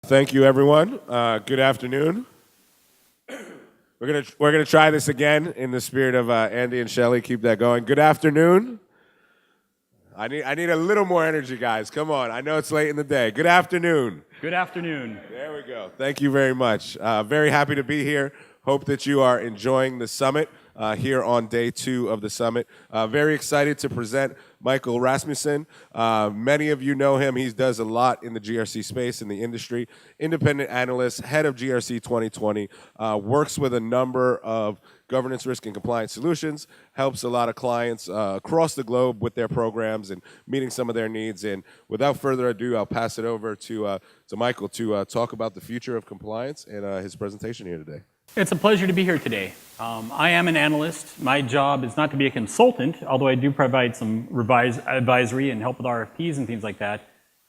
Thank you, everyone. Good afternoon. We're gonna try this again in the spirit of Andy and Shelley. Keep that going. Good afternoon. I need a little more energy, guys. Come on. I know it's late in the day. Good afternoon. Good afternoon. There we go. Thank you very much. Very happy to be here. Hope that you are enjoying the summit here on day 2 of the summit. Very excited to present Michael Rasmussen. Many of you know him. He does a lot in the GRC space, in the industry. Independent analyst, head of GRC 2020, works with a number of governance, risk, and compliance solutions, helps a lot of clients across the globe with their programs and meeting some of their needs. And without further ado, I'll pass it over to Michael to talk about the future of compliance and his presentation here today. It's a pleasure to be here today. I am an analyst. My job is not to be a consultant, although I do provide some advisory and help with RFPs and things like that.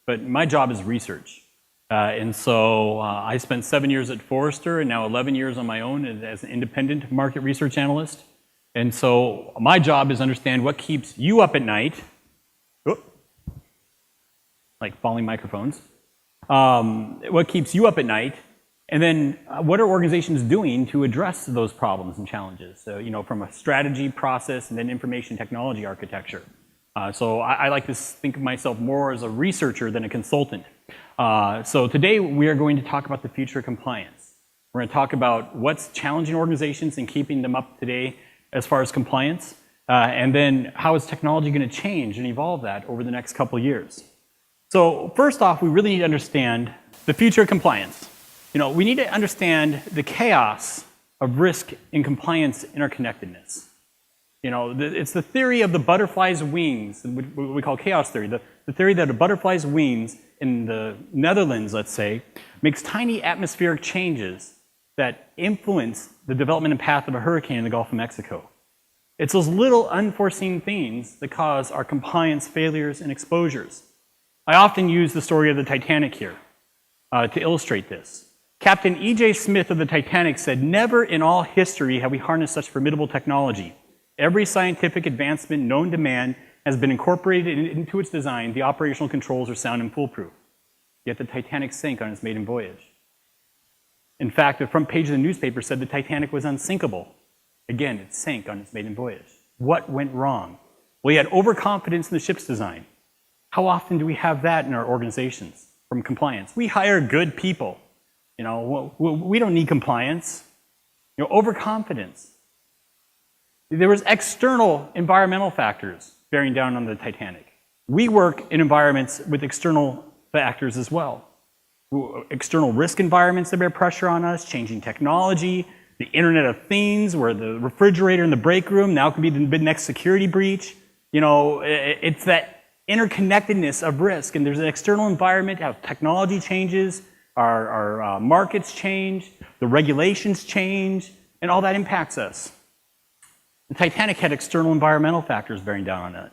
But my job is research. And so I spent 7 years at Forrester and now 11 years on my own as an independent market research analyst. And so my job is to understand what keeps you up at night, like falling microphones, what keeps you up at night, and then what are organizations doing to address those problems and challenges? So, you know, from a strategy, process, and then information technology architecture. So I like to think of myself more as a researcher than a consultant. So today we are going to talk about the future of compliance. We're going to talk about what's challenging organizations and keeping them up today as far as compliance, and then how is technology going to change and evolve that over the next couple of years. So first off, we really need to understand the future of compliance. You know, we need to understand the chaos of risk and compliance interconnectedness. You know, it's the theory of the butterfly's wings, what we call chaos theory. The theory that a butterfly's wings in the Netherlands, let's say, makes tiny atmospheric changes that influence the development and path of a hurricane in the Gulf of Mexico. It's those little unforeseen things that cause our compliance failures and exposures. I often use the story of the Titanic here to illustrate this. Captain E.J. Smith of the Titanic said, "Never in all history have we harnessed such formidable technology. Every scientific advancement known to man has been incorporated into its design. The operational controls are sound and foolproof." Yet the Titanic sank on its maiden voyage. In fact, the front page of the newspaper said the Titanic was unsinkable. Again, it sank on its maiden voyage. What went wrong? Well, he had overconfidence in the ship's design. How often do we have that in our organizations from compliance? We hire good people. You know, we don't need compliance. You know, overconfidence. There was external environmental factors bearing down on the Titanic. We work in environments with external factors as well. External risk environments that bear pressure on us, changing technology, the Internet of Things, where the refrigerator in the break room now could be the next security breach. You know, it's that interconnectedness of risk, and there's an external environment, how technology changes, our markets change, the regulations change, and all that impacts us. The Titanic had external environmental factors bearing down on it.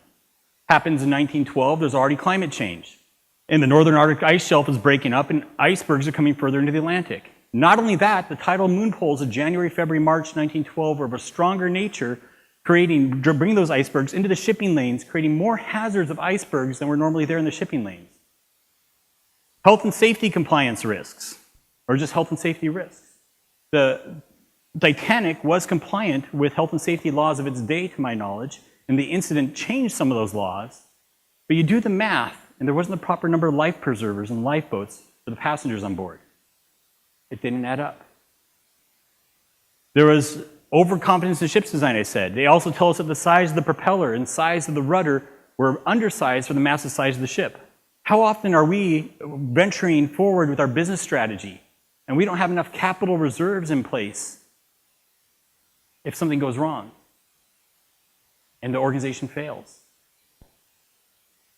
Happens in 1912, there's already climate change. And the northern Arctic ice shelf is breaking up and icebergs are coming further into the Atlantic. Not only that, the tidal moon poles of January, February, March 1912 were of a stronger nature, bringing those icebergs into the shipping lanes, creating more hazards of icebergs than were normally there in the shipping lanes. Health and safety compliance risks, or just health and safety risks. The Titanic was compliant with health and safety laws of its day, to my knowledge, and the incident changed some of those laws. But you do the math, and there wasn't the proper number of life preservers and lifeboats for the passengers on board. It didn't add up. There was overconfidence in ship's design, I said. They also tell us that the size of the propeller and size of the rudder were undersized for the massive size of the ship. How often are we venturing forward with our business strategy and we don't have enough capital reserves in place if something goes wrong and the organization fails?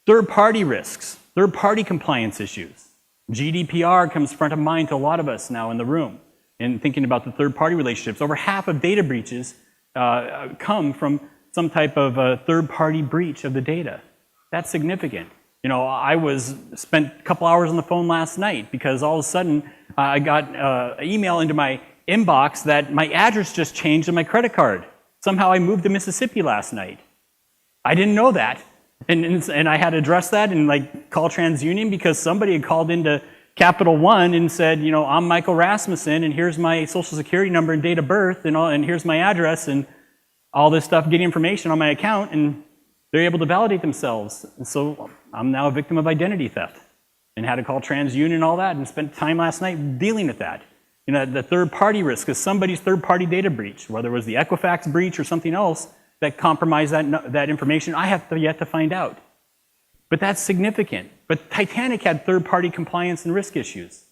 Third-party risks, third-party compliance issues. GDPR comes front of mind to a lot of us now in the room and thinking about the third-party relationships. Over half of data breaches come from some type of third-party breach of the data. That's significant. You know, I spent a couple hours on the phone last night because all of a sudden I got an email into my inbox that my address just changed on my credit card. Somehow I moved to Mississippi last night. I didn't know that. And I had to address that and like call TransUnion because somebody had called in to Capital One and said, I'm Michael Rasmussen, and here's my social security number and date of birth, and here's my address, and all this stuff, getting information on my account, and they're able to validate themselves. And so I'm now a victim of identity theft, and had to call TransUnion and all that, and spent time last night dealing with that. The third-party risk is somebody's third-party data breach, whether it was the Equifax breach or something else that compromised that information. I have yet to find out. But that's significant. But Titanic had third-party compliance and risk issues.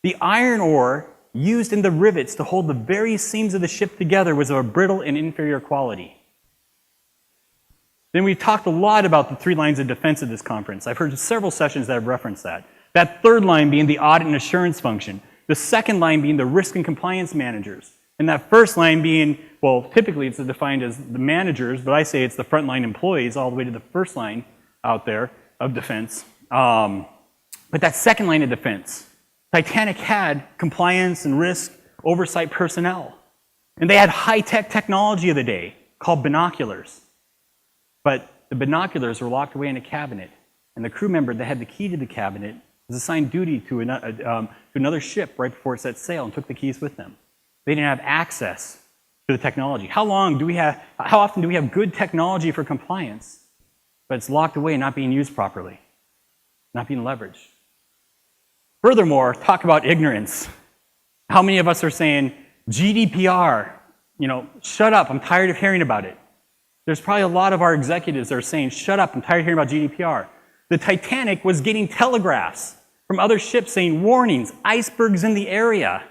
The iron ore used in the rivets to hold the very seams of the ship together was of a brittle and inferior quality. Then we've talked a lot about the 3 lines of defense at this conference. I've heard several sessions that have referenced that. That third line being the audit and assurance function. The second line being the risk and compliance managers. And that first line being, well, typically it's defined as the managers, but I say it's the frontline employees all the way to the first line out there of defense. But that second line of defense, Titanic had compliance and risk oversight personnel. And they had high-tech technology of the day called binoculars. But the binoculars were locked away in a cabinet. And the crew member that had the key to the cabinet was assigned duty to another ship right before it set sail and took the keys with them. They didn't have access to the technology. How often do we have good technology for compliance, but it's locked away and not being used properly, not being leveraged? Furthermore, talk about ignorance. How many of us are saying, GDPR, shut up, I'm tired of hearing about it. There's probably a lot of our executives that are saying, shut up, I'm tired of hearing about GDPR. The Titanic was getting telegraphs from other ships saying, warnings, icebergs in the area.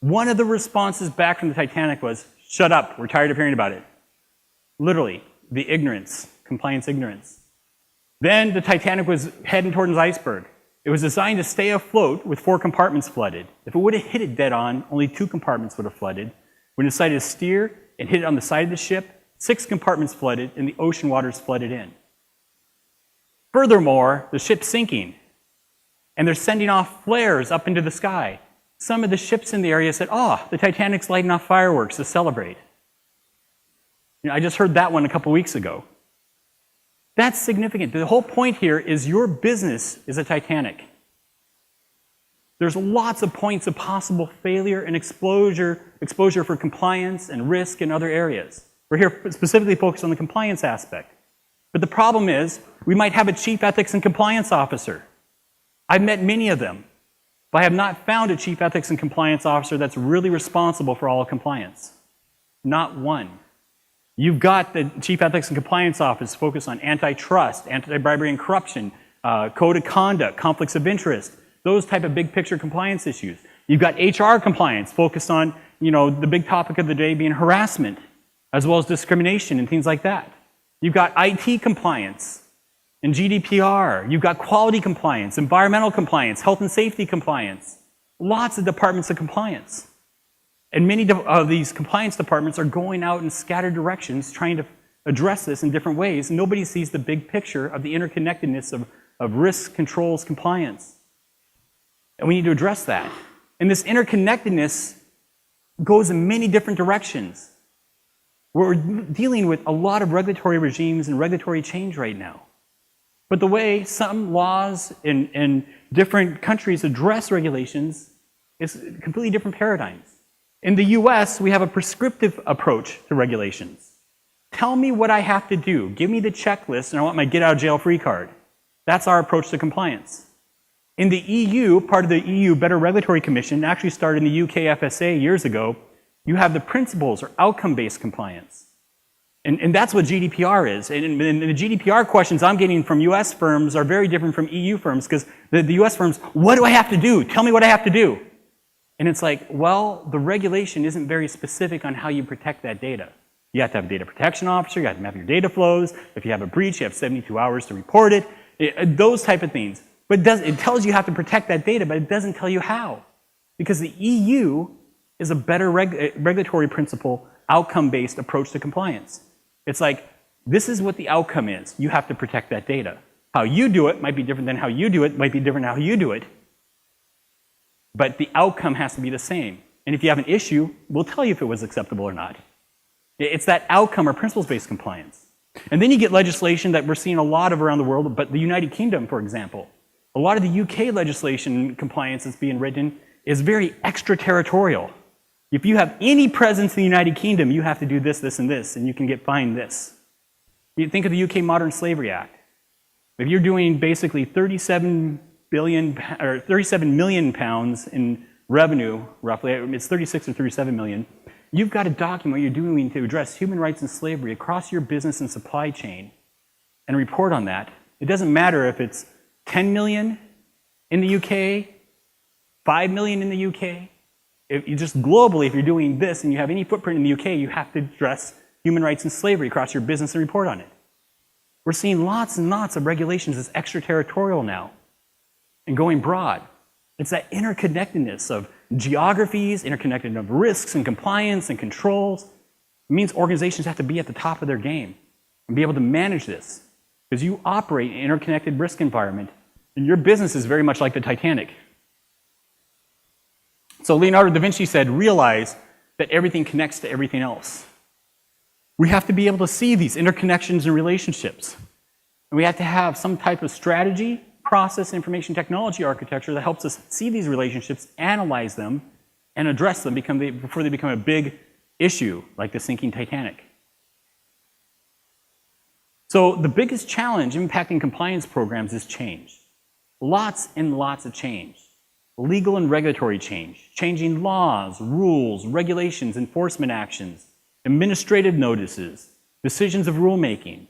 One of the responses back from the Titanic was, shut up, we're tired of hearing about it. Literally, the ignorance, compliance ignorance. Then the Titanic was heading towards an iceberg. It was designed to stay afloat with 4 compartments flooded. If it would have hit it dead on, only 2 compartments would have flooded. When it decided to steer and hit it on the side of the ship, 6 compartments flooded and the ocean waters flooded in. Furthermore, the ship's sinking, and they're sending off flares up into the sky. Some of the ships in the area said, the Titanic's lighting off fireworks to celebrate. I just heard that one a couple weeks ago. That's significant. The whole point here is your business is a Titanic. There's lots of points of possible failure and exposure for compliance and risk in other areas. We're here specifically focused on the compliance aspect. But the problem is, we might have a chief ethics and compliance officer. I've met many of them, but I have not found a chief ethics and compliance officer that's really responsible for all of compliance. Not one. You've got the Chief Ethics and Compliance Office focused on antitrust, anti-bribery and corruption, code of conduct, conflicts of interest, those type of big picture compliance issues. You've got HR compliance focused on, the big topic of the day being harassment, as well as discrimination and things like that. You've got IT compliance and GDPR. You've got quality compliance, environmental compliance, health and safety compliance. Lots of departments of compliance. And many of these compliance departments are going out in scattered directions trying to address this in different ways. Nobody sees the big picture of the interconnectedness of risk, controls, compliance. And we need to address that. And this interconnectedness goes in many different directions. We're dealing with a lot of regulatory regimes and regulatory change right now. But the way some laws in different countries address regulations is completely different paradigms. In the US, we have a prescriptive approach to regulations. Tell me what I have to do. Give me the checklist, and I want my get-out-of-jail-free card. That's our approach to compliance. In the EU, part of the EU Better Regulatory Commission, actually started in the UK FSA years ago, you have the principles or outcome-based compliance. And that's what GDPR is. And the GDPR questions I'm getting from US firms are very different from EU firms, because the US firms, what do I have to do? Tell me what I have to do. And it's like, well, the regulation isn't very specific on how you protect that data. You have to have a data protection officer, you have to map your data flows. If you have a breach, you have 72 hours to report it. Those type of things. But it tells you how to protect that data, but it doesn't tell you how. Because the EU is a better regulatory principle, outcome-based approach to compliance. It's like, this is what the outcome is. You have to protect that data. How you do it might be different than how you do it, might be different than how you do it. But the outcome has to be the same. And if you have an issue, we'll tell you if it was acceptable or not. It's that outcome or principles-based compliance. And then you get legislation that we're seeing a lot of around the world, but the United Kingdom, for example, A lot of the UK legislation compliance that's being written is very extraterritorial. If you have any presence in the United Kingdom, you have to do this, this, and this, and you can get fined this. You think of the UK Modern Slavery Act. If you're doing basically 37 million pounds in revenue, roughly, it's 36 or 37 million, you've got to document what you're doing to address human rights and slavery across your business and supply chain and report on that. It doesn't matter if it's 10 million in the UK, 5 million in the UK. If you just globally, if you're doing this and you have any footprint in the UK, you have to address human rights and slavery across your business and report on it. We're seeing lots and lots of regulations as extraterritorial now and going broad. It's that interconnectedness of geographies, interconnectedness of risks and compliance and controls. It means organizations have to be at the top of their game and be able to manage this because you operate in an interconnected risk environment and your business is very much like the Titanic. So Leonardo da Vinci said, realize that everything connects to everything else. We have to be able to see these interconnections and relationships. And we have to have some type of strategy, process, information technology architecture that helps us see these relationships, analyze them, and address them before they become a big issue like the sinking Titanic. So the biggest challenge impacting compliance programs is change. Lots and lots of change. Legal and regulatory change, changing laws, rules, regulations, enforcement actions, administrative notices, decisions of rulemaking.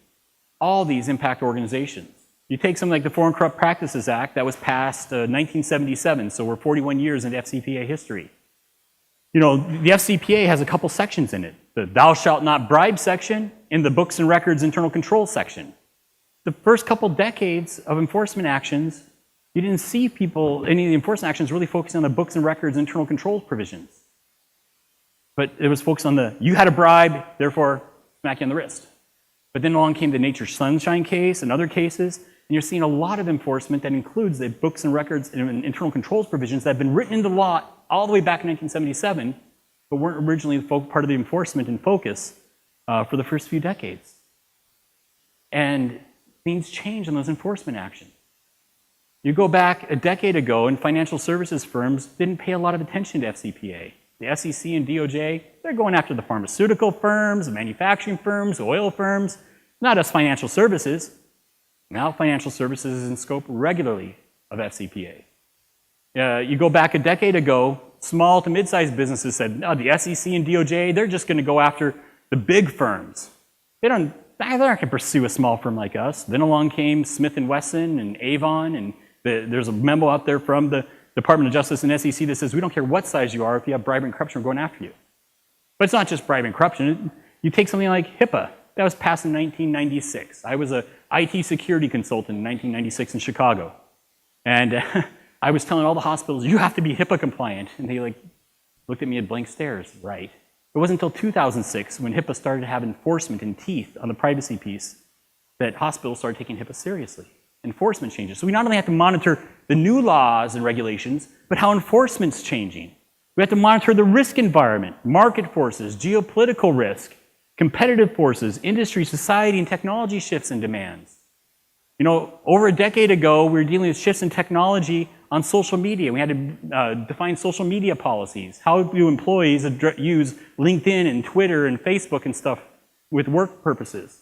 All these impact organizations. You take something like the Foreign Corrupt Practices Act that was passed 1977, so we're 41 years into FCPA history. You know, the FCPA has a couple sections in it. The Thou Shalt Not Bribe section and the Books and Records Internal Control section. The first couple decades of enforcement actions, you didn't see any of the enforcement actions really focusing on the books and records internal controls provisions. But it was focused on you had a bribe, therefore smack you on the wrist. But then along came the Nature Sunshine case and other cases, and you're seeing a lot of enforcement that includes the books and records and internal controls provisions that have been written into law all the way back in 1977, but weren't originally part of the enforcement and focus for the first few decades. And things changed on those enforcement actions. You go back a decade ago, and financial services firms didn't pay a lot of attention to FCPA. The SEC and DOJ, they're going after the pharmaceutical firms, the manufacturing firms, oil firms, not us financial services. Now financial services is in scope regularly of FCPA. You go back a decade ago, small to mid-sized businesses said, no, the SEC and DOJ, they're just going to go after the big firms. They're not going to pursue a small firm like us. Then along came Smith & Wesson and Avon, and there's a memo out there from the Department of Justice and SEC that says, we don't care what size you are, if you have bribery and corruption, we're going after you. But it's not just bribery and corruption. You take something like HIPAA. That was passed in 1996. I was an IT security consultant in 1996 in Chicago. And I was telling all the hospitals, you have to be HIPAA compliant. And they looked at me at blank stares, right? It wasn't until 2006 when HIPAA started to have enforcement and teeth on the privacy piece that hospitals started taking HIPAA seriously. Enforcement changes. So we not only have to monitor the new laws and regulations, but how enforcement's changing. We have to monitor the risk environment, market forces, geopolitical risk, competitive forces, industry, society, and technology shifts and demands. You know, over a decade ago, we were dealing with shifts in technology on social media. We had to define social media policies. How do employees use LinkedIn and Twitter and Facebook and stuff with work purposes?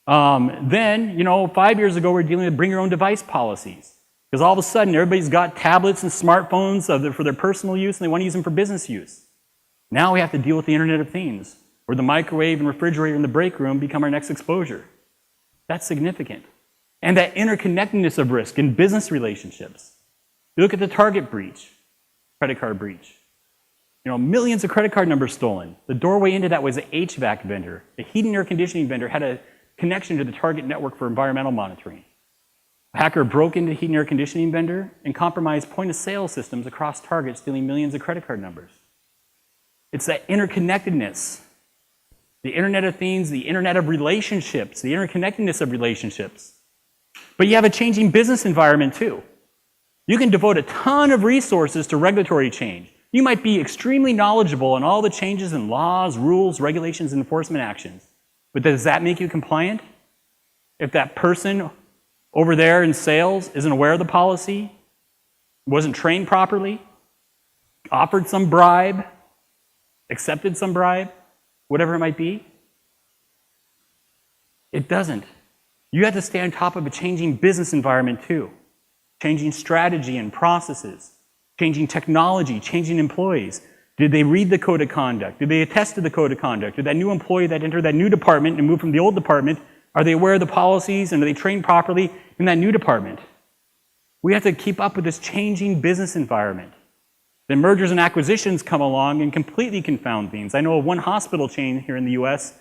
Then, 5 years ago, we were dealing with bring your own device policies. Because all of a sudden, everybody's got tablets and smartphones for their personal use, and they want to use them for business use. Now we have to deal with the Internet of Things, where the microwave and refrigerator in the break room become our next exposure. That's significant. And that interconnectedness of risk in business relationships. You look at the Target breach, credit card breach. Millions of credit card numbers stolen. The doorway into that was an HVAC vendor. A heating and air conditioning vendor had a connection to the Target network for environmental monitoring. A hacker broke into the heating and air conditioning vendor and compromised point-of-sale systems across Target, stealing millions of credit card numbers. It's that interconnectedness, the Internet of Things, the Internet of relationships, the interconnectedness of relationships. But you have a changing business environment too. You can devote a ton of resources to regulatory change. You might be extremely knowledgeable on all the changes in laws, rules, regulations, and enforcement actions. But does that make you compliant? If that person over there in sales isn't aware of the policy, wasn't trained properly, offered some bribe, accepted some bribe, whatever it might be. It doesn't. You have to stay on top of a changing business environment too. Changing strategy and processes, changing technology, changing employees. Did they read the code of conduct? Did they attest to the code of conduct? Did that new employee that entered that new department and moved from the old department, are they aware of the policies and are they trained properly in that new department? We have to keep up with this changing business environment. Then mergers and acquisitions come along and completely confound things. I know of one hospital chain here in the US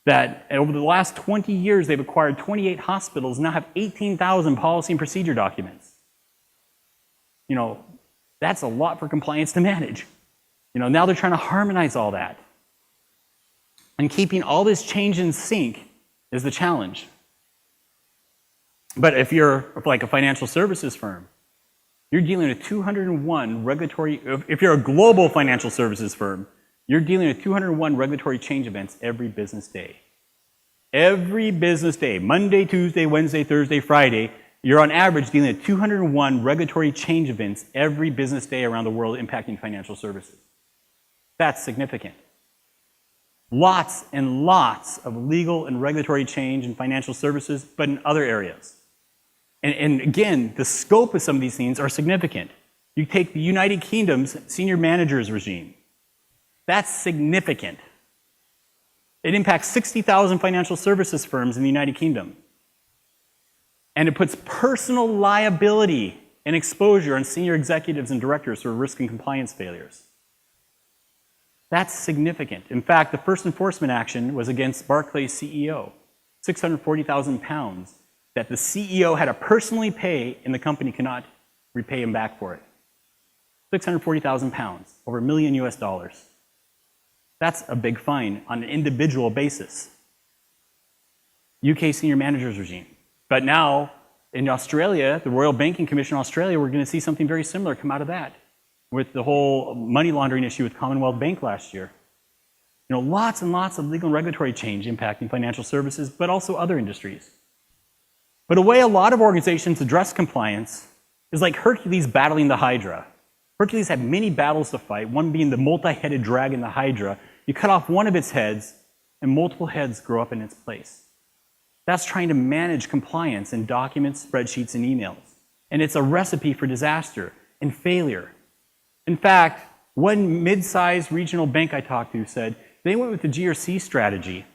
that over the last 20 years, they've acquired 28 hospitals and now have 18,000 policy and procedure documents. You know, that's a lot for compliance to manage. You know, now they're trying to harmonize all that. And keeping all this change in sync is the challenge. But if you're like a financial services firm, you're dealing with 201 regulatory, if you're a global financial services firm, you're dealing with 201 regulatory change events every business day. Every business day, Monday, Tuesday, Wednesday, Thursday, Friday, you're on average dealing with 201 regulatory change events every business day around the world impacting financial services. That's significant. Lots and lots of legal and regulatory change in financial services, but in other areas. And again, the scope of some of these things are significant. You take the United Kingdom's senior managers regime. That's significant. It impacts 60,000 financial services firms in the United Kingdom. And it puts personal liability and exposure on senior executives and directors for risk and compliance failures. That's significant. In fact, the first enforcement action was against Barclays CEO, £640,000 that the CEO had to personally pay and the company cannot repay him back for it. £640,000, over $1 million US. That's a big fine on an individual basis. UK senior managers regime. But now, in Australia, the Royal Banking Commission in Australia, we're going to see something very similar come out of that with the whole money laundering issue with Commonwealth Bank last year. You know, lots and lots of legal and regulatory change impacting financial services, but also other industries. But a way a lot of organizations address compliance is like Hercules battling the Hydra. Hercules had many battles to fight, one being the multi-headed dragon, the Hydra. You cut off one of its heads, and multiple heads grow up in its place. That's trying to manage compliance in documents, spreadsheets, and emails. And it's a recipe for disaster and failure. In fact, one mid-sized regional bank I talked to said they went with the GRC strategy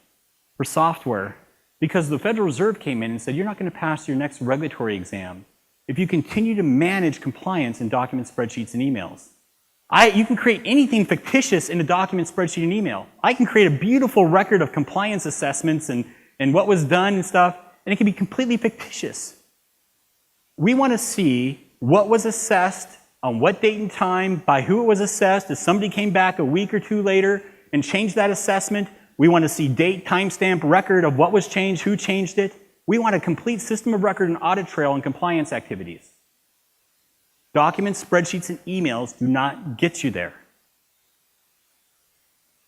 for software because the Federal Reserve came in and said, you're not going to pass your next regulatory exam if you continue to manage compliance in documents, spreadsheets, and emails. You can create anything fictitious in a document, spreadsheet, and email. I can create a beautiful record of compliance assessments and what was done and stuff, and it can be completely fictitious. We want to see what was assessed, on what date and time, by who it was assessed. If somebody came back a week or two later and changed that assessment, we want to see date, timestamp, record of what was changed, who changed it. We want a complete system of record and audit trail and compliance activities. Documents, spreadsheets, and emails do not get you there.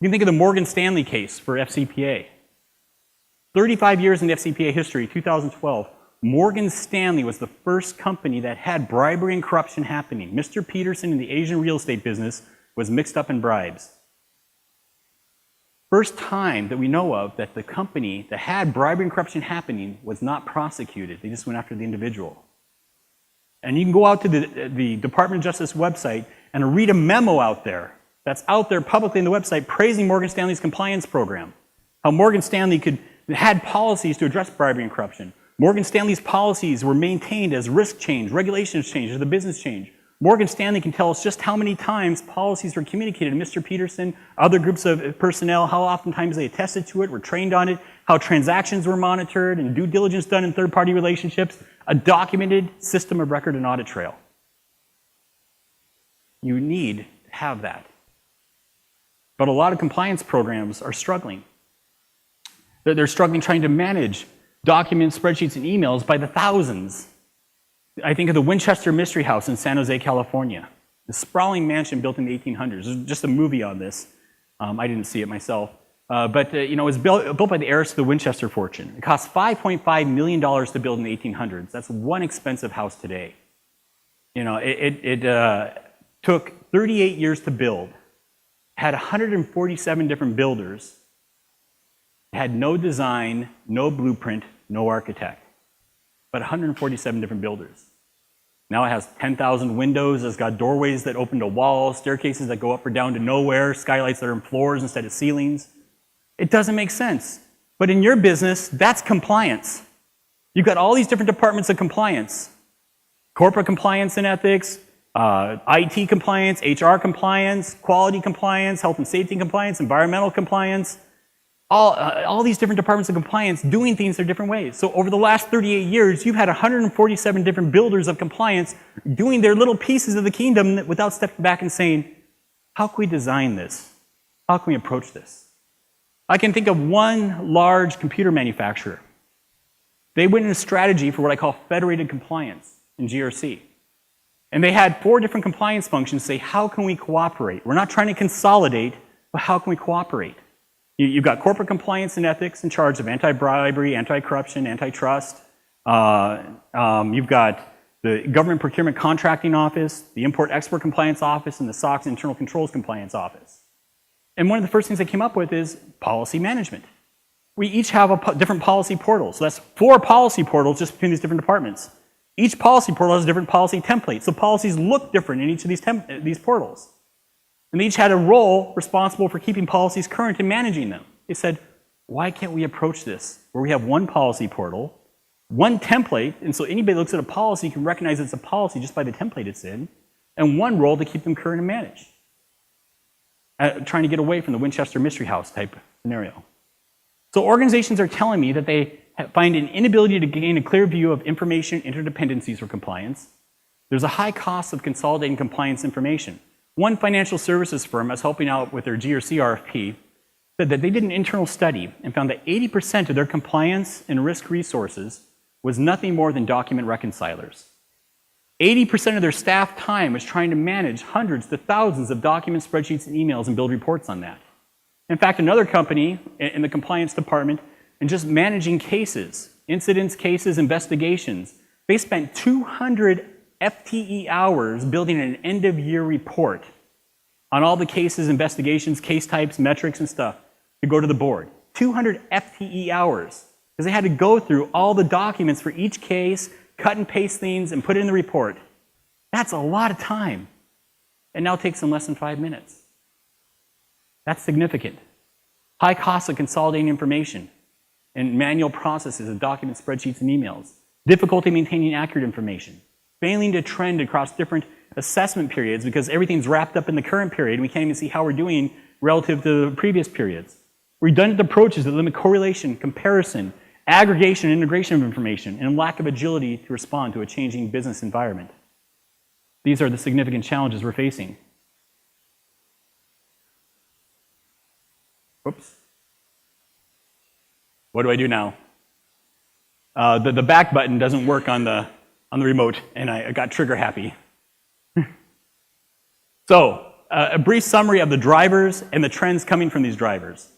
You can think of the Morgan Stanley case for Fcpa. 35 years in Fcpa history, 2012, Morgan Stanley was the first company that had bribery and corruption happening. Mr. Peterson in the Asian real estate business was mixed up in bribes. First time that we know of that the company that had bribery and corruption happening was not prosecuted. They just went after the individual. And you can go out to the Department of Justice website and read a memo out there that's out there publicly in the website praising Morgan Stanley's compliance program. How Morgan Stanley had policies to address bribery and corruption. Morgan Stanley's policies were maintained as risk change, regulations change, as the business change. Morgan Stanley can tell us just how many times policies were communicated to Mr. Peterson, other groups of personnel, how oftentimes they attested to it, were trained on it, how transactions were monitored, and due diligence done in third-party relationships, a documented system of record and audit trail. You need to have that. But a lot of compliance programs are struggling. They're struggling trying to manage documents, spreadsheets, and emails by the thousands. I think of the Winchester Mystery House in San Jose, California. The sprawling mansion built in the 1800s. There's just a movie on this. I didn't see it myself. but it was built by the heiress of the Winchester fortune. It cost $5.5 million to build in the 1800s. That's one expensive house today. It took 38 years to build, had 147 different builders, had no design, no blueprint, no architect, but 147 different builders. Now it has 10,000 windows, it's got doorways that open to walls, staircases that go up or down to nowhere, skylights that are in floors instead of ceilings. It doesn't make sense. But in your business, that's compliance. You've got all these different departments of compliance. Corporate compliance and ethics, IT compliance, HR compliance, quality compliance, health and safety compliance, environmental compliance. All these different departments of compliance doing things their different ways. So over the last 38 years, you've had 147 different builders of compliance doing their little pieces of the kingdom without stepping back and saying, how can we design this? How can we approach this? I can think of one large computer manufacturer. They went in a strategy for what I call federated compliance in GRC. And they had 4 different compliance functions say, how can we cooperate? We're not trying to consolidate, but how can we cooperate? You've got corporate compliance and ethics in charge of anti-bribery, anti-corruption, antitrust. You've got the Government Procurement Contracting Office, the Import-Export Compliance Office, and the SOX Internal Controls Compliance Office. And one of the first things they came up with is policy management. We each have a different policy portal. So that's 4 policy portals just between these different departments. Each policy portal has a different policy template. So policies look different in each of these portals. And they each had a role responsible for keeping policies current and managing them. They said, why can't we approach this where we have one policy portal, one template, and so anybody that looks at a policy can recognize it's a policy just by the template it's in, and one role to keep them current and managed. Trying to get away from the Winchester Mystery House type scenario. So organizations are telling me that they find an inability to gain a clear view of information interdependencies for compliance. There's a high cost of consolidating compliance information. One financial services firm I was helping out with their GRC RFP said that they did an internal study and found that 80% of their compliance and risk resources was nothing more than document reconcilers. 80% of their staff time was trying to manage hundreds to thousands of documents, spreadsheets, and emails and build reports on that. In fact, another company in the compliance department, and just managing cases, incidents, cases, investigations, they spent 200 FTE hours building an end-of-year report on all the cases, investigations, case types, metrics, and stuff to go to the board. 200 FTE hours, because they had to go through all the documents for each case, cut and paste things, and put it in the report. That's a lot of time. It now takes them less than 5 minutes. That's significant. High cost of consolidating information and manual processes of documents, spreadsheets, and emails. Difficulty maintaining accurate information. Failing to trend across different assessment periods because everything's wrapped up in the current period and we can't even see how we're doing relative to the previous periods. Redundant approaches that limit correlation, comparison, aggregation, and integration of information, and lack of agility to respond to a changing business environment. These are the significant challenges we're facing. Whoops. What do I do now? The back button doesn't work on the remote, and I got trigger happy. So, a brief summary of the drivers and the trends coming from these drivers.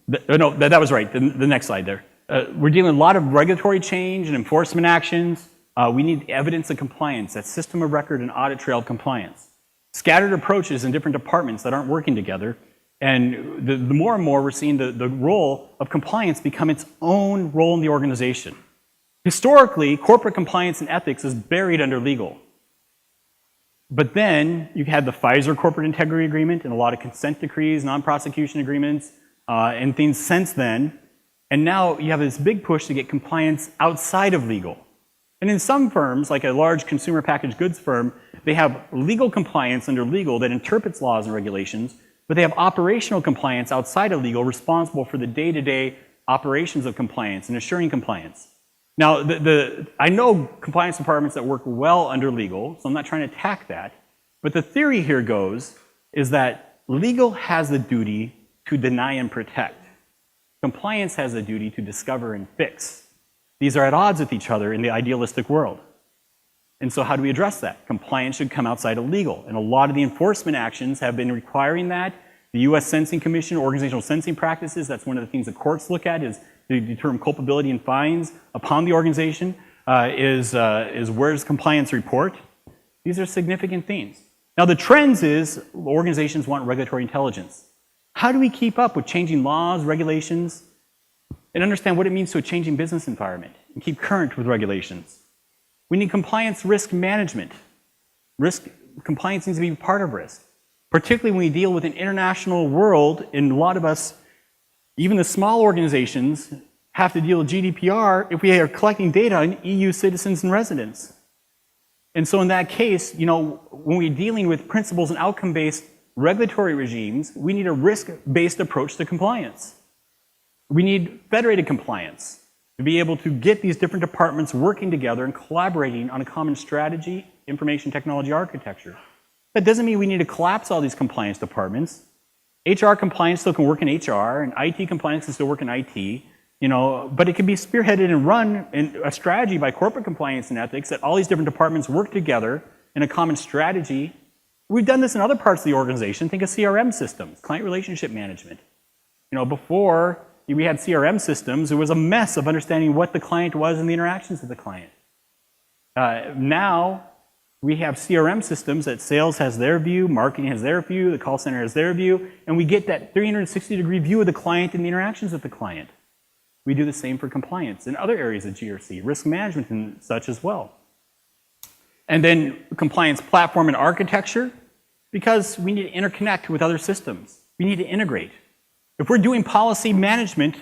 That was right, the next slide there. We're dealing with a lot of regulatory change and enforcement actions. We need evidence of compliance, that system of record and audit trail of compliance. Scattered approaches in different departments that aren't working together. And the more and more we're seeing the role of compliance become its own role in the organization. Historically, corporate compliance and ethics is buried under legal. But then you had the Pfizer Corporate Integrity Agreement and a lot of consent decrees, non-prosecution agreements, and things since then. And now you have this big push to get compliance outside of legal. And in some firms, like a large consumer packaged goods firm, they have legal compliance under legal that interprets laws and regulations, but they have operational compliance outside of legal responsible for the day-to-day operations of compliance and assuring compliance. Now, I know compliance departments that work well under legal, so I'm not trying to attack that. But the theory here goes is that legal has the duty to deny and protect. Compliance has the duty to discover and fix. These are at odds with each other in the idealistic world. And so how do we address that? Compliance should come outside of legal. And a lot of the enforcement actions have been requiring that. The U.S. Sensing Commission, organizational sensing practices, that's one of the things the courts look at, is to determine culpability and fines upon the organization, is where's compliance report. These are significant things. Now the trends is organizations want regulatory intelligence. How do we keep up with changing laws, regulations, and understand what it means to a changing business environment and keep current with regulations? We need compliance risk management. Compliance needs to be part of risk, particularly when we deal with an international world, and a lot of us, even the small organizations, have to deal with GDPR if we are collecting data on EU citizens and residents. And so in that case, when we're dealing with principles and outcome-based regulatory regimes, we need a risk-based approach to compliance. We need federated compliance to be able to get these different departments working together and collaborating on a common strategy, information technology architecture. That doesn't mean we need to collapse all these compliance departments. HR compliance still can work in HR, and IT compliance can still work in IT, but it can be spearheaded and run in a strategy by corporate compliance and ethics that all these different departments work together in a common strategy. We've done this in other parts of the organization. Think of CRM systems, client relationship management. Before we had CRM systems, it was a mess of understanding what the client was and the interactions with the client. Now, we have CRM systems that sales has their view, marketing has their view, the call center has their view, and we get that 360-degree view of the client and the interactions with the client. We do the same for compliance in other areas of GRC, risk management and such as well. And then compliance platform and architecture, because we need to interconnect with other systems. We need to integrate. If we're doing policy management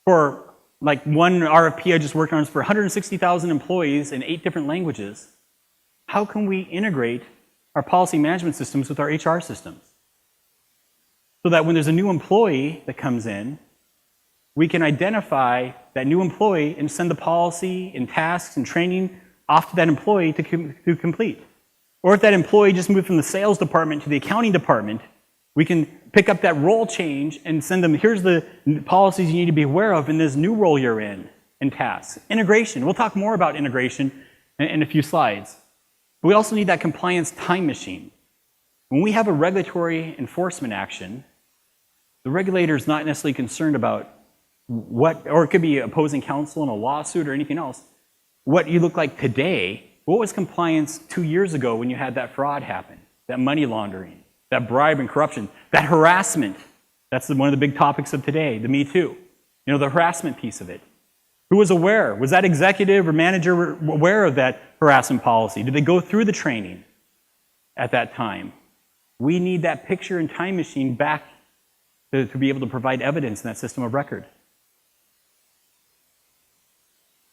for, like one RFP I just worked on is for 160,000 employees in 8 different languages, how can we integrate our policy management systems with our HR systems? So that when there's a new employee that comes in, we can identify that new employee and send the policy and tasks and training off to that employee to complete. Or if that employee just moved from the sales department to the accounting department, we can pick up that role change and send them, here's the policies you need to be aware of in this new role you're in, and tasks. Integration, we'll talk more about integration in a few slides. But we also need that compliance time machine. When we have a regulatory enforcement action, the regulator is not necessarily concerned about or it could be opposing counsel in a lawsuit or anything else. What you look like today, what was compliance 2 years ago when you had that fraud happen, that money laundering, that bribe and corruption, that harassment? That's one of the big topics of today, the Me Too. The harassment piece of it. Who was aware? Was that executive or manager aware of that harassment policy? Did they go through the training at that time? We need that picture and time machine back to be able to provide evidence in that system of record.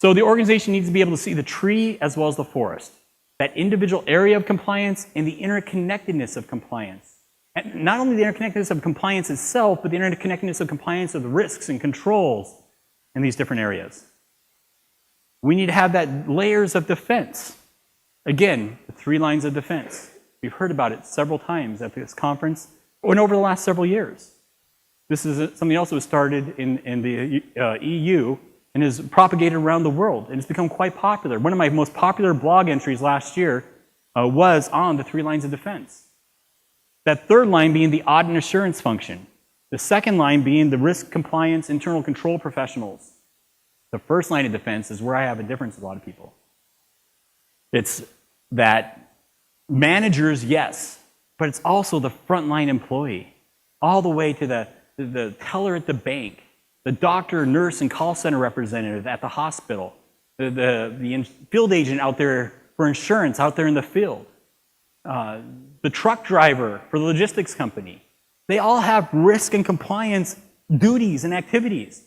So the organization needs to be able to see the tree as well as the forest, that individual area of compliance and the interconnectedness of compliance. And not only the interconnectedness of compliance itself, but the interconnectedness of compliance of the risks and controls in these different areas. We need to have that layers of defense. Again, the 3 lines of defense. We've heard about it several times at this conference and over the last several years. This is something else that was started in the EU and is propagated around the world, and it's become quite popular. One of my most popular blog entries last year was on the 3 lines of defense. That 3rd line being the audit and assurance function. The 2nd line being the risk compliance internal control professionals. The 1st line of defense is where I have a difference with a lot of people. It's that managers, yes, but it's also the frontline employee, all the way to the teller at the bank, the doctor, nurse, and call center representative at the hospital, the field agent out there for insurance out there in the field, the truck driver for the logistics company. They all have risk and compliance duties and activities.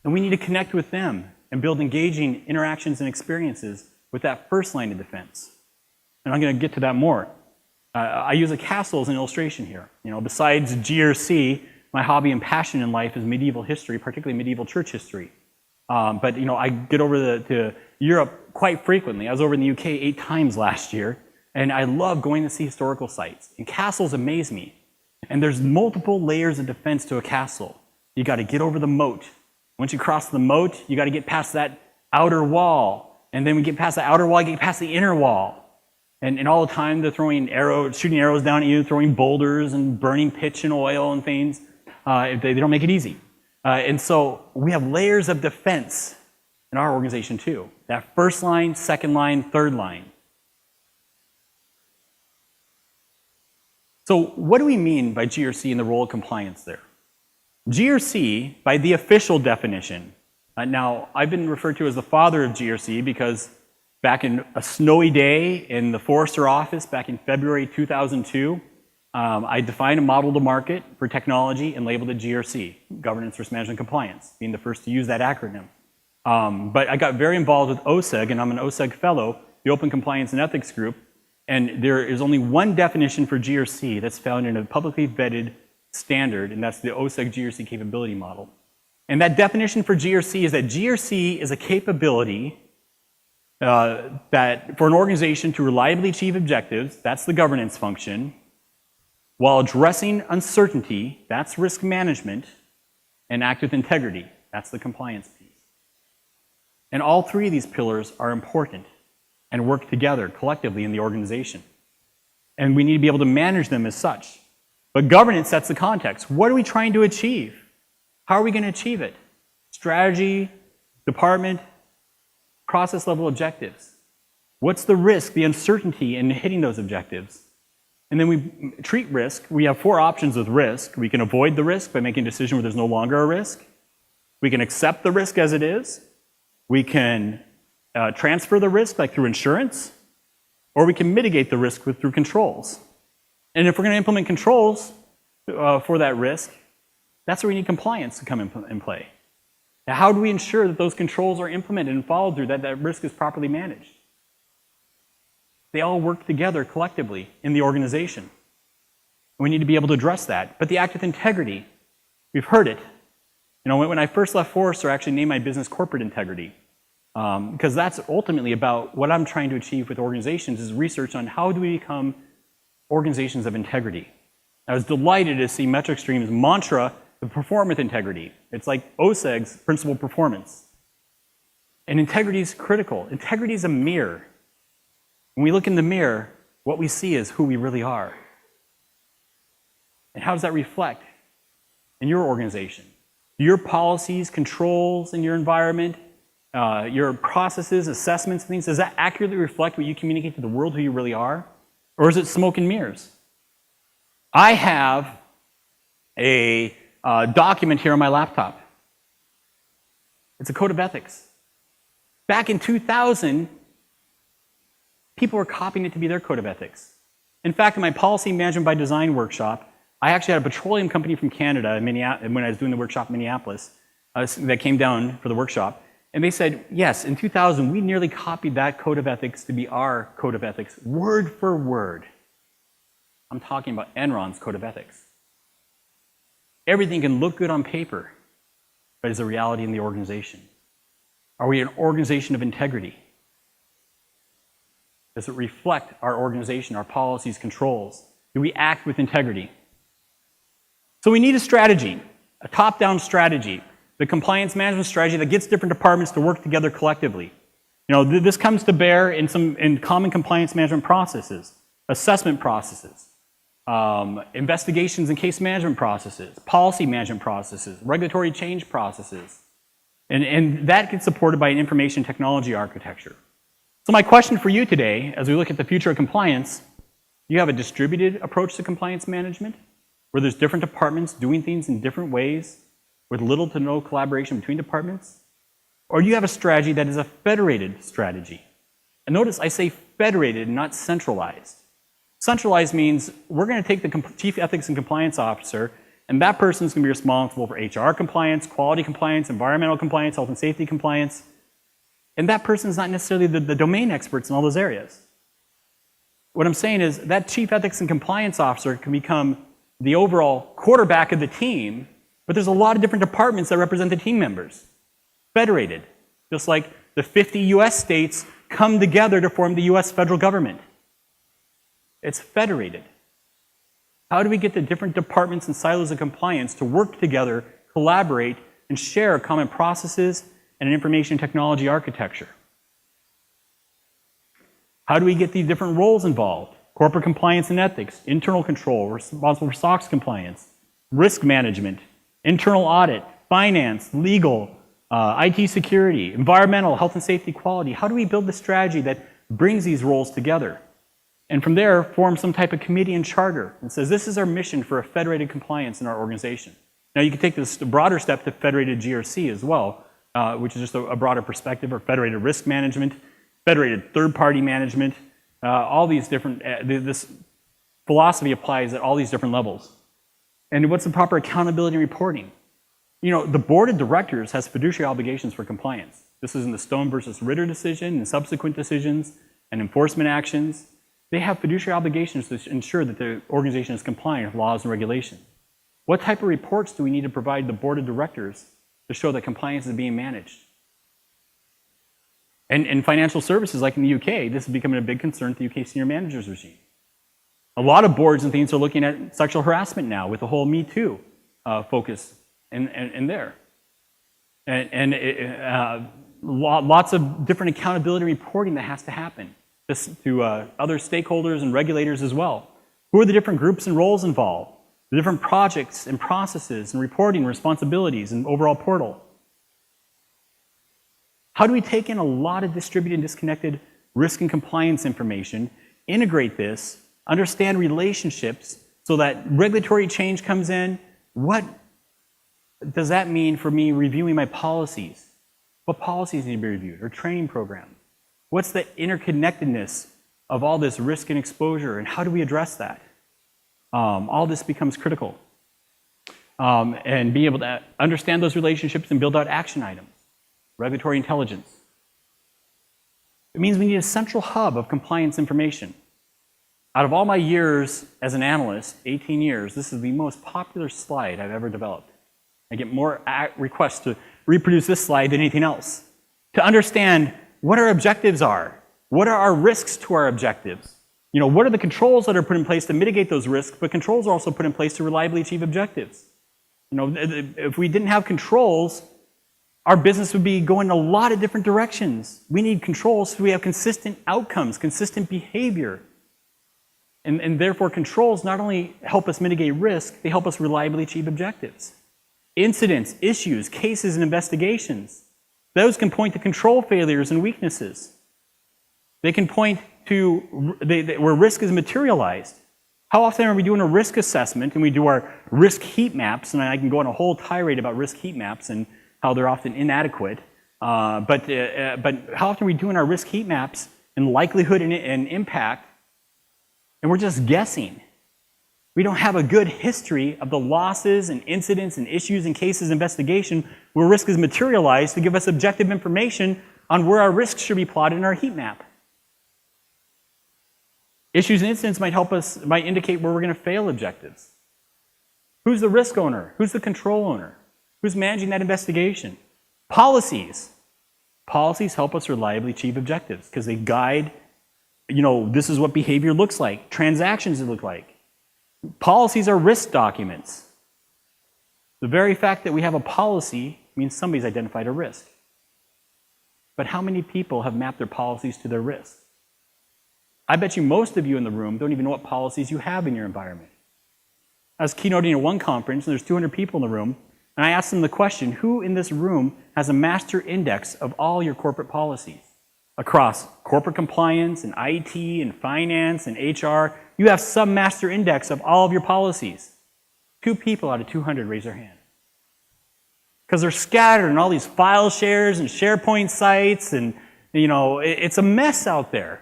And we need to connect with them and build engaging interactions and experiences with that 1st line of defense. And I'm going to get to that more. I use a castle as an illustration here. Besides GRC, my hobby and passion in life is medieval history, particularly medieval church history. But I get over to Europe quite frequently. I was over in the UK 8 times last year, and I love going to see historical sites. And castles amaze me. And there's multiple layers of defense to a castle. You got to get over the moat. Once you cross the moat, you got to get past that outer wall. And then we get past the outer wall, you get past the inner wall. And all the time they're throwing arrows, shooting arrows down at you, throwing boulders and burning pitch and oil and things. They don't make it easy. And so we have layers of defense in our organization too. That first line, second line, third line. So what do we mean by GRC and the role of compliance there? GRC, by the official definition, now I've been referred to as the father of GRC because back in a snowy day in the Forrester office back in February 2002, I defined a model to market for technology and labeled it GRC, Governance, Risk Management, Compliance, being the first to use that acronym. But I got very involved with OSEG, and I'm an OSEG fellow, the Open Compliance and Ethics Group, and there is only one definition for GRC that's found in a publicly vetted standard, and that's the OSEG GRC capability model. And that definition for GRC is that GRC is a capability that for an organization to reliably achieve objectives, that's the governance function, while addressing uncertainty, that's risk management, and act with integrity, that's the compliance piece. And all three of these pillars are important and work together collectively in the organization. And we need to be able to manage them as such. But governance sets the context. What are we trying to achieve? How are we going to achieve it? Strategy, department, process level objectives. What's the risk, the uncertainty in hitting those objectives? And then we treat risk. We have four options with risk. We can avoid the risk by making a decision where there's no longer a risk. We can accept the risk as it is. We can transfer the risk, like through insurance, or we can mitigate the risk through controls. And if we're going to implement controls for that risk, that's where we need compliance to come in play. Now, how do we ensure that those controls are implemented and followed through, that that risk is properly managed? They all work together collectively in the organization. We need to be able to address that. But the act with integrity, we've heard it. You know, when I first left Forrester, I actually named my business Corporate Integrity. Because that's ultimately about what I'm trying to achieve with organizations is research on how do we become organizations of integrity. I was delighted to see MetricStream's mantra to perform with integrity. It's like OSEG's principal performance. And integrity is critical. Integrity is a mirror. When we look in the mirror, what we see is who we really are. And how does that reflect in your organization? Your policies, controls in your environment, your processes, assessments, things, does that accurately reflect what you communicate to the world, who you really are? Or is it smoke and mirrors? I have a document here on my laptop. It's a code of ethics. Back in 2000, people were copying it to be their code of ethics. In fact, in my policy management by design workshop, I actually had a petroleum company from Canada when I was doing the workshop in Minneapolis that came down for the workshop. And they said, yes, in 2000, we nearly copied that code of ethics to be our code of ethics, word for word. I'm talking about Enron's code of ethics. Everything can look good on paper, but is a reality in the organization. Are we an organization of integrity? Does it reflect our organization, our policies, controls? Do we act with integrity? So we need a strategy, a top-down strategy, the compliance management strategy that gets different departments to work together collectively. You know, this comes to bear in common compliance management processes, assessment processes, investigations and case management processes, policy management processes, regulatory change processes. And that gets supported by an information technology architecture. So my question for you today, as we look at the future of compliance, you have a distributed approach to compliance management, where there's different departments doing things in different ways, with little to no collaboration between departments? Or do you have a strategy that is a federated strategy? And notice I say federated, not centralized. Centralized means we're going to take the Chief Ethics and Compliance Officer, and that person's going to be responsible for HR compliance, quality compliance, environmental compliance, health and safety compliance. And that person's not necessarily the domain experts in all those areas. What I'm saying is that Chief Ethics and Compliance Officer can become the overall quarterback of the team, but there's a lot of different departments that represent the team members. Federated. Just like the 50 US states come together to form the US federal government. It's federated. How do we get the different departments and silos of compliance to work together, collaborate, and share common processes and an information technology architecture? How do we get these different roles involved? Corporate compliance and ethics, internal control, responsible for SOX compliance, risk management, internal audit, finance, legal, IT security, environmental, health and safety, quality. How do we build the strategy that brings these roles together? And from there, form some type of committee and charter and says, this is our mission for a federated compliance in our organization. Now, you can take this a broader step to federated GRC as well, which is just a broader perspective, or federated risk management, federated third-party management, all these different, this philosophy applies at all these different levels. And what's the proper accountability and reporting? You know, the board of directors has fiduciary obligations for compliance. This is in the Stone versus Ritter decision and subsequent decisions and enforcement actions. They have fiduciary obligations to ensure that the organization is compliant with laws and regulations. What type of reports do we need to provide the board of directors to show that compliance is being managed? And in financial services, like in the UK, this is becoming a big concern to the UK senior managers regime. A lot of boards and things are looking at sexual harassment now with the whole Me Too focus in there. Lots of different accountability reporting that has to happen to other stakeholders and regulators as well. Who are the different groups and roles involved? The different projects and processes and reporting responsibilities and overall portal. How do we take in a lot of distributed and disconnected risk and compliance information, integrate this, understand relationships so that regulatory change comes in? What does that mean for me reviewing my policies? What policies need to be reviewed, or training programs? What's the interconnectedness of all this risk and exposure, and how do we address that? All this becomes critical. And be able to understand those relationships and build out action items. Regulatory intelligence. It means we need a central hub of compliance information. Out of all my years as an analyst, 18 years, this is the most popular slide I've ever developed. I get more requests to reproduce this slide than anything else. To understand what our objectives are. What are our risks to our objectives? You know, what are the controls that are put in place to mitigate those risks, but controls are also put in place to reliably achieve objectives. You know, if we didn't have controls, our business would be going a lot of different directions. We need controls so we have consistent outcomes, consistent behavior. And therefore, controls not only help us mitigate risk, they help us reliably achieve objectives. Incidents, issues, cases, and investigations. Those can point to control failures and weaknesses. They can point to where risk is materialized. How often are we doing a risk assessment and we do our risk heat maps, and I can go on a whole tirade about risk heat maps and how they're often inadequate, but how often are we doing our risk heat maps and likelihood and impact, and we're just guessing? We don't have a good history of the losses and incidents and issues and cases investigation where risk is materialized to give us objective information on where our risks should be plotted in our heat map. Issues and incidents might indicate where we're going to fail objectives. Who's the risk owner? Who's the control owner? Who's managing that investigation? Policies. Policies help us reliably achieve objectives because they guide, you know, this is what behavior looks like, transactions look like. Policies are risk documents. The very fact that we have a policy means somebody's identified a risk. But how many people have mapped their policies to their risks? I bet you most of you in the room don't even know what policies you have in your environment. I was keynoting at one conference, and there's 200 people in the room, and I asked them the question, who in this room has a master index of all your corporate policies? Across corporate compliance and IT and finance and HR, you have some master index of all of your policies. 2 people out of 200 raise their hand. Because they're scattered in all these file shares and SharePoint sites, and you know, it's a mess out there.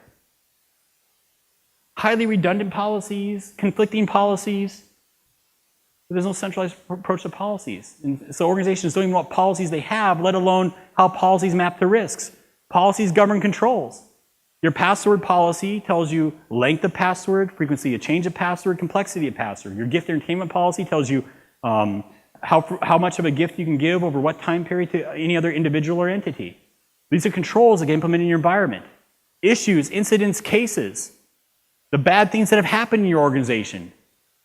Highly redundant policies, conflicting policies. There's no centralized approach to policies. And so organizations don't even know what policies they have, let alone how policies map to risks. Policies govern controls. Your password policy tells you length of password, frequency of change of password, complexity of password. Your gift entertainment policy tells you how much of a gift you can give over what time period to any other individual or entity. These are controls that get implemented in your environment. Issues, incidents, cases. The bad things that have happened in your organization.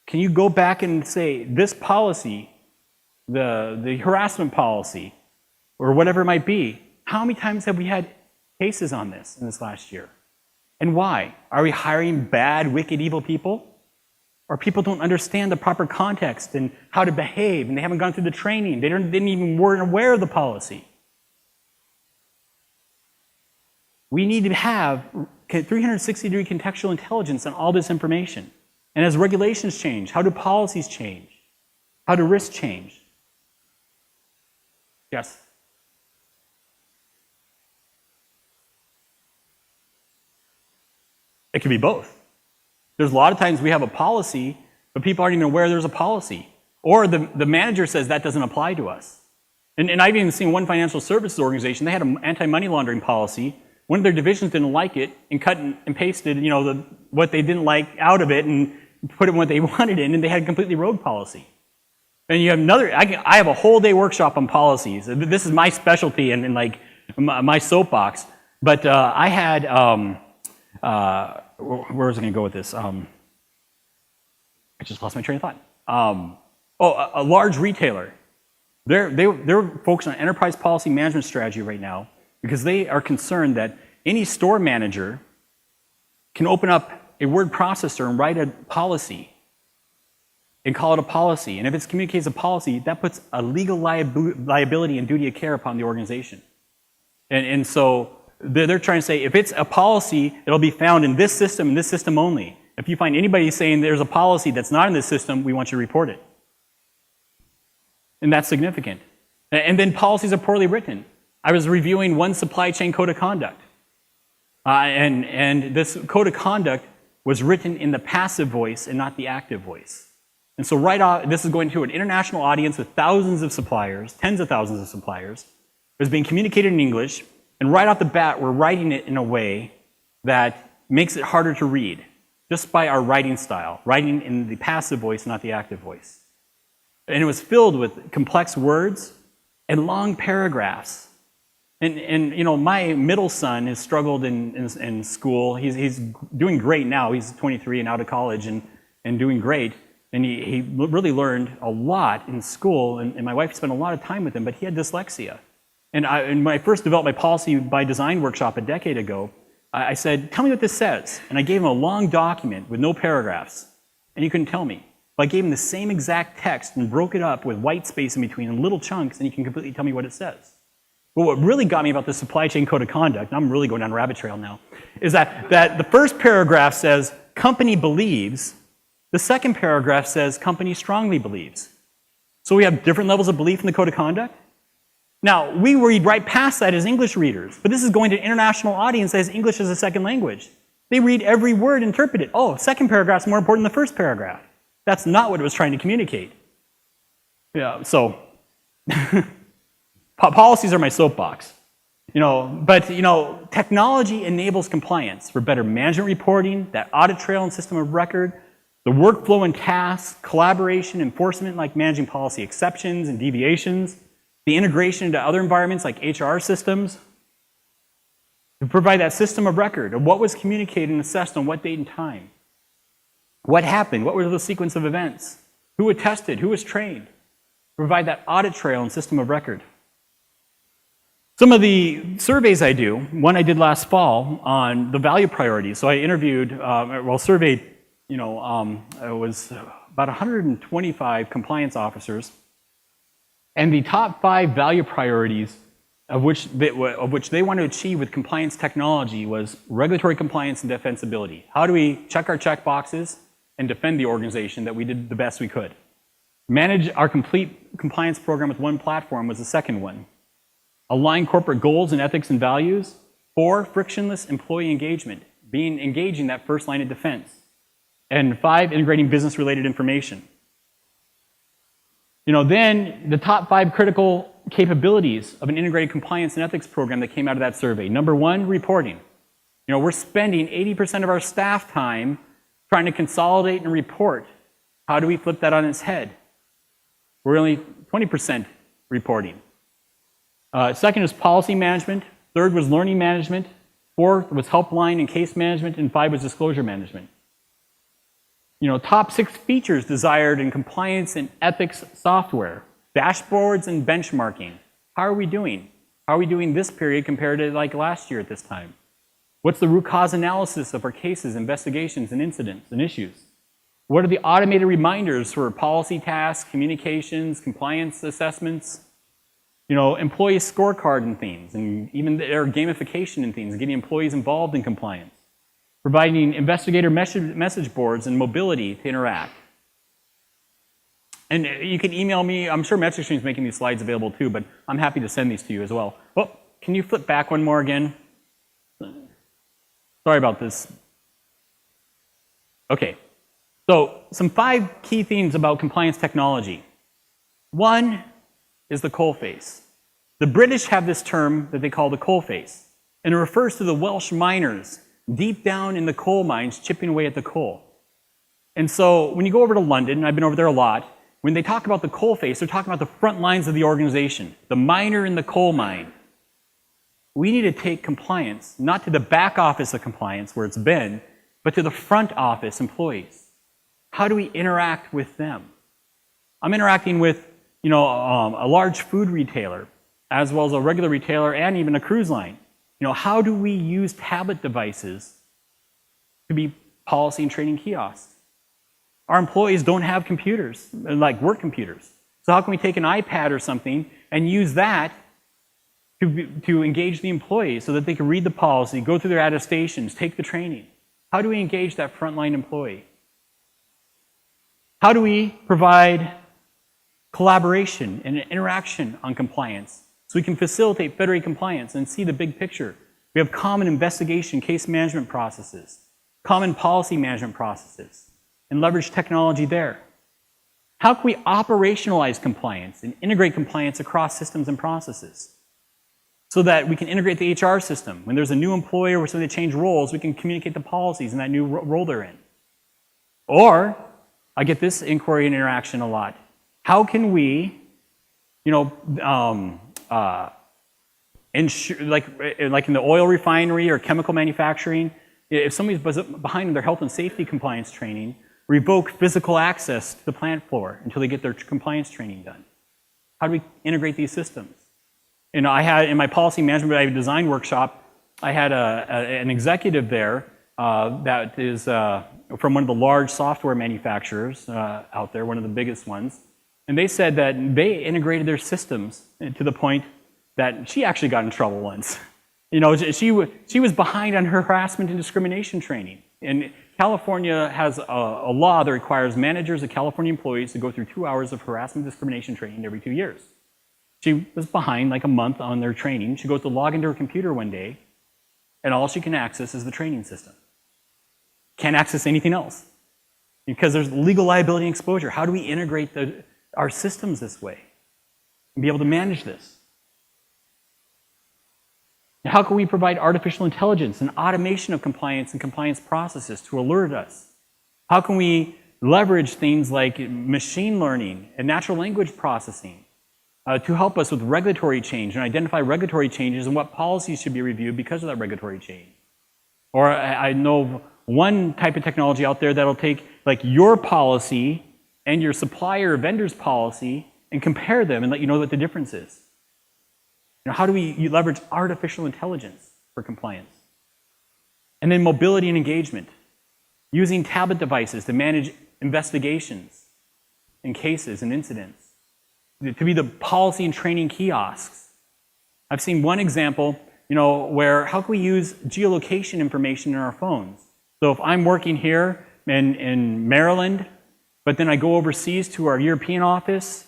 Can you go back and say, this policy, the harassment policy, or whatever it might be, how many times have we had cases on this in this last year? And why? Are we hiring bad, wicked, evil people? Or people don't understand the proper context and how to behave, and they haven't gone through the training. They didn't even weren't aware of the policy. We need to have 360-degree contextual intelligence on all this information. And as regulations change, how do policies change? How do risks change? Yes? It can be both. There's a lot of times we have a policy, but people aren't even aware there's a policy. Or the manager says that doesn't apply to us. And I've even seen one financial services organization, they had an anti-money laundering policy. One of their divisions didn't like it and cut and pasted, what they didn't like out of it and put it in what they wanted in, and they had a completely rogue policy. And you have I have a whole day workshop on policies. This is my specialty and like my soapbox. But I had, where was I going to go with this? I just lost my train of thought. A large retailer. They're focused on enterprise policy management strategy right now because they are concerned that any store manager can open up a word processor and write a policy and call it a policy. And if it communicates a policy, that puts a legal liability and duty of care upon the organization. And so they're trying to say, if it's a policy, it'll be found in this system and this system only. If you find anybody saying there's a policy that's not in this system, we want you to report it. And that's significant. And then policies are poorly written. I was reviewing one supply chain code of conduct. And this code of conduct was written in the passive voice and not the active voice. And so right off, this is going to an international audience with thousands of suppliers, tens of thousands of suppliers. It was being communicated in English, and right off the bat, we're writing it in a way that makes it harder to read, just by our writing style, writing in the passive voice, not the active voice. And it was filled with complex words and long paragraphs. And my middle son has struggled in school. He's doing great now. He's 23 and out of college and doing great. And he really learned a lot in school. And my wife spent a lot of time with him, but he had dyslexia. And when I first developed my policy by design workshop a decade ago, I said, tell me what this says. And I gave him a long document with no paragraphs. And he couldn't tell me. But I gave him the same exact text and broke it up with white space in between and little chunks, and he can completely tell me what it says. But what really got me about the supply chain code of conduct, and I'm really going down a rabbit trail now, is that the first paragraph says, company believes. The second paragraph says, company strongly believes. So we have different levels of belief in the code of conduct. Now, we read right past that as English readers, but this is going to an international audience that has English as a second language. They read every word, interpret it. Oh, second paragraph's more important than the first paragraph. That's not what it was trying to communicate. Yeah, so policies are my soapbox. But technology enables compliance for better management reporting, that audit trail and system of record, the workflow and tasks, collaboration, enforcement like managing policy exceptions and deviations, the integration into other environments like HR systems, to provide that system of record of what was communicated and assessed on what date and time. What happened? What were the sequence of events? Who attested? Who was trained? Provide that audit trail and system of record. Some of the surveys I do, one I did last fall on the value priorities. So I interviewed, surveyed, it was about 125 compliance officers. And the top 5 value priorities of which they want to achieve with compliance technology was regulatory compliance and defensibility. How do we check our check boxes and defend the organization that we did the best we could? Manage our complete compliance program with one platform was the second one. Align corporate goals and ethics and values. 4, frictionless employee engagement, engaging that first line of defense. And 5, integrating business-related information. Then the top 5 critical capabilities of an integrated compliance and ethics program that came out of that survey. Number 1, reporting. We're spending 80% of our staff time trying to consolidate and report. How do we flip that on its head? We're only 20% reporting. Second is policy management. Third was learning management. 4th was helpline and case management. And 5 was disclosure management. Top 6 features desired in compliance and ethics software. Dashboards and benchmarking. How are we doing? How are we doing this period compared to like last year at this time? What's the root cause analysis of our cases, investigations, and incidents and issues? What are the automated reminders for policy tasks, communications, compliance assessments? Employee scorecard and things, and even their gamification and things, getting employees involved in compliance. Providing investigator message boards and mobility to interact. And you can email me. I'm sure MetricStream is making these slides available too, but I'm happy to send these to you as well. Oh, can you flip back one more again? Sorry about this. Okay. So some 5 key themes about compliance technology. One is the coal face. The British have this term that they call the coal face, and it refers to the Welsh miners deep down in the coal mines chipping away at the coal. And so when you go over to London, and I've been over there a lot, when they talk about the coal face, they're talking about the front lines of the organization, the miner in the coal mine. We need to take compliance, not to the back office of compliance where it's been, but to the front office employees. How do we interact with them? I'm interacting with a large food retailer, as well as a regular retailer and even a cruise line. How do we use tablet devices to be policy and training kiosks? Our employees don't have computers, like work computers. So how can we take an iPad or something and use that to engage the employees so that they can read the policy, go through their attestations, take the training? How do we engage that frontline employee? How do we provide collaboration and interaction on compliance so we can facilitate federated compliance and see the big picture? We have common investigation case management processes, common policy management processes, and leverage technology there. How can we operationalize compliance and integrate compliance across systems and processes so that we can integrate the HR system? When there's a new employee or somebody change roles, we can communicate the policies in that new role they're in. Or, I get this inquiry and interaction a lot. How can we, ensure, like in the oil refinery or chemical manufacturing, if somebody's behind in their health and safety compliance training, revoke physical access to the plant floor until they get their compliance training done? How do we integrate these systems? I had, in my policy management design workshop, I had an executive there that is from one of the large software manufacturers out there, one of the biggest ones. And they said that they integrated their systems to the point that she actually got in trouble once. She was behind on her harassment and discrimination training. And California has a law that requires managers of California employees to go through 2 hours of harassment and discrimination training every 2 years. She was behind like a month on their training. She goes to log into her computer one day, and all she can access is the training system. Can't access anything else because there's legal liability and exposure. How do we integrate our systems this way and be able to manage this? How can we provide artificial intelligence and automation of compliance and compliance processes to alert us? How can we leverage things like machine learning and natural language processing to help us with regulatory change and identify regulatory changes and what policies should be reviewed because of that regulatory change? Or I know one type of technology out there that'll take like your policy and your supplier or vendor's policy and compare them and let you know what the difference is. How do we leverage artificial intelligence for compliance? And then mobility and engagement. Using tablet devices to manage investigations and cases and incidents. To be the policy and training kiosks. I've seen one example, where how can we use geolocation information in our phones? So if I'm working here in Maryland, but then I go overseas to our European office,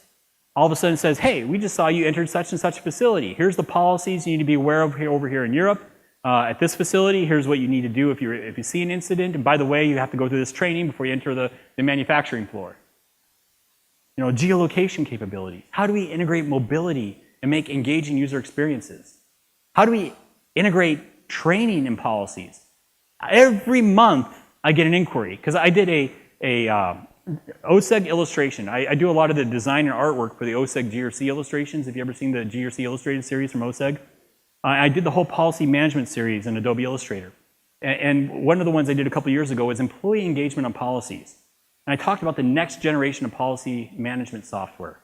all of a sudden it says, hey, we just saw you entered such and such facility. Here's the policies you need to be aware of over here in Europe. At this facility, here's what you need to do if you see an incident. And by the way, you have to go through this training before you enter the manufacturing floor. Geolocation capabilities. How do we integrate mobility and make engaging user experiences? How do we integrate training and policies? Every month, I get an inquiry because I did a OSEG illustration. I do a lot of the design and artwork for the OSEG GRC illustrations. Have you ever seen the GRC illustrated series from OSEG? I did the whole policy management series in Adobe Illustrator. And one of the ones I did a couple years ago was employee engagement on policies. And I talked about the next generation of policy management software.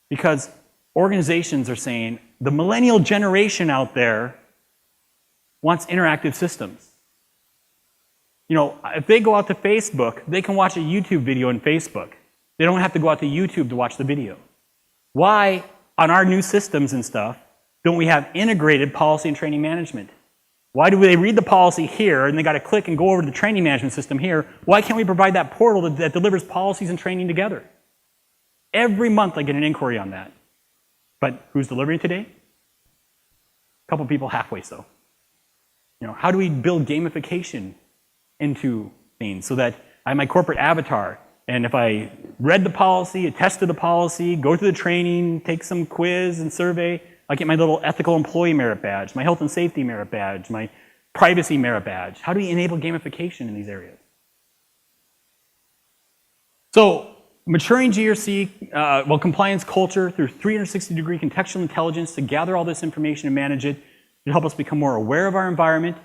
Because organizations are saying, the millennial generation out there, wants interactive systems. You know, if they go out to Facebook, they can watch a YouTube video in Facebook. They don't have to go out to YouTube to watch the video. Why, on our new systems and stuff, don't we have integrated policy and training management? Why do they read the policy here and they got to click and go over to the training management system here? Why can't we provide that portal that delivers policies and training together? Every month I get an inquiry on that. But who's delivering today? A couple people halfway so. You know, how do we build gamification into things so that I have my corporate avatar, and if I read the policy, attest to the policy, go through the training, take some quiz and survey, I get my little ethical employee merit badge, my health and safety merit badge, my privacy merit badge. How do we enable gamification in these areas? So, maturing GRC, compliance culture through 360-degree contextual intelligence to gather all this information and manage it to help us become more aware of our environment.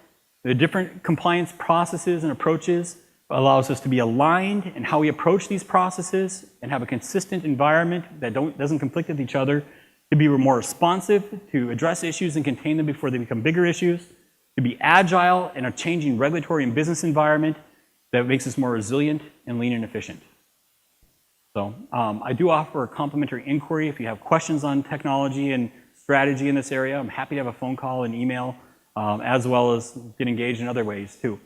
The different compliance processes and approaches allows us to be aligned in how we approach these processes and have a consistent environment that doesn't conflict with each other, to be more responsive, to address issues and contain them before they become bigger issues, to be agile in a changing regulatory and business environment that makes us more resilient and lean and efficient. So I do offer a complimentary inquiry if you have questions on technology and strategy in this area. I'm happy to have a phone call and email, as well as get engaged in other ways too.